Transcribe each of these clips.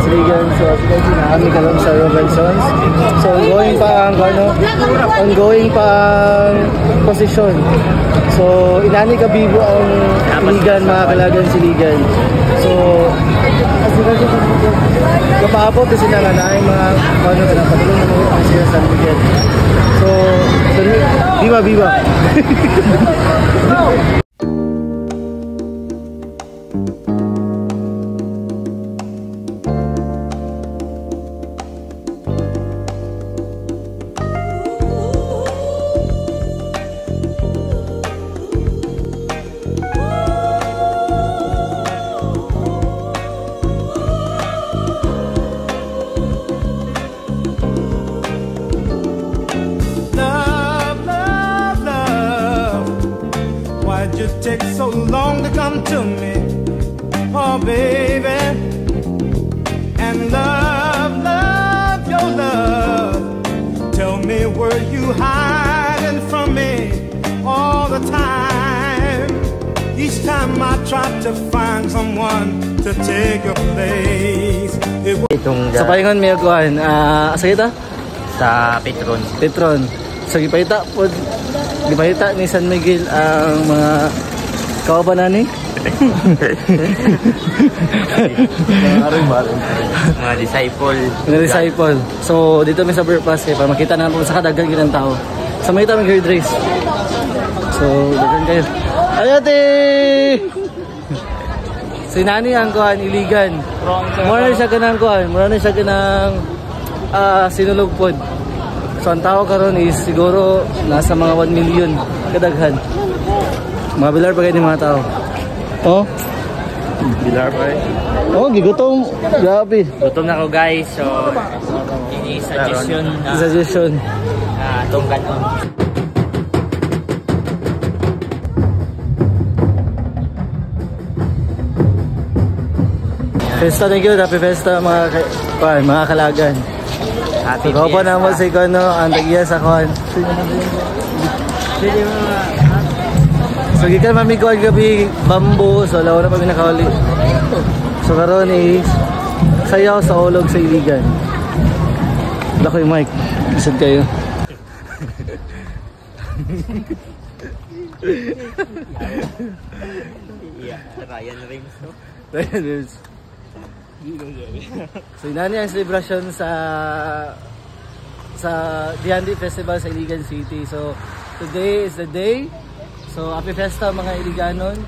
Siligan. So kami karon sa Robinsons. So ongoing pa ang posisyon. So inani ka bibo ang Siligan, mga kalagan Siligan. So kapaabot kasi na naay mga patulong na mga siya San Miguel. So viva You take so long to come to me, oh baby, and love your love. Tell me, were you hiding from me all the time? Each time I tried to find someone to take your place. Sa palingon may kuhan, sa kita? Sa Petron. So gipahita ni San Miguel ang mga kaubanan ni mga disciple. So dito may sa Burpass para makita na po sa kadaghan ng tao. Sa may tamang guard race. So daghan kayo. Ayate! Sinani ang kuhan Iligan. Mura na siya kanang kuhan, mura na siya kanang sinulugpod. So ang tao karon is siguro nasa mga 1 million kadaghan. Mga bilar pa kayo ni mga tao. Oh? Bilar pa eh. Oh, gigutom. Grabe. Gutom na ko guys. So ini suggestion tungkat on. Festa, thank you. Happy Festa mga kalagan. So ko po na mo si Kono ang tagiya sa kon. So gikan mami ko gabi bamboo, so lawa na pa pinakauli. So karon is sayaw sa ulog sa Iligan. Dako yung mic. Isad kayo. Ryan Rems. So inani ang celebration sa Diandi Festival sa Iligan City. So today is the day. So happy Festa mga Iliganon.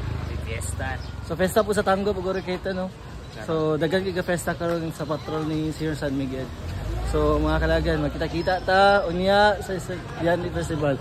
So festa po sa Tango pagoro kita no. So daghang giga festa karon sa patrol ni Sir San Miguel. So mga kalagan, magkita-kita ta unya sa Diandi Festival.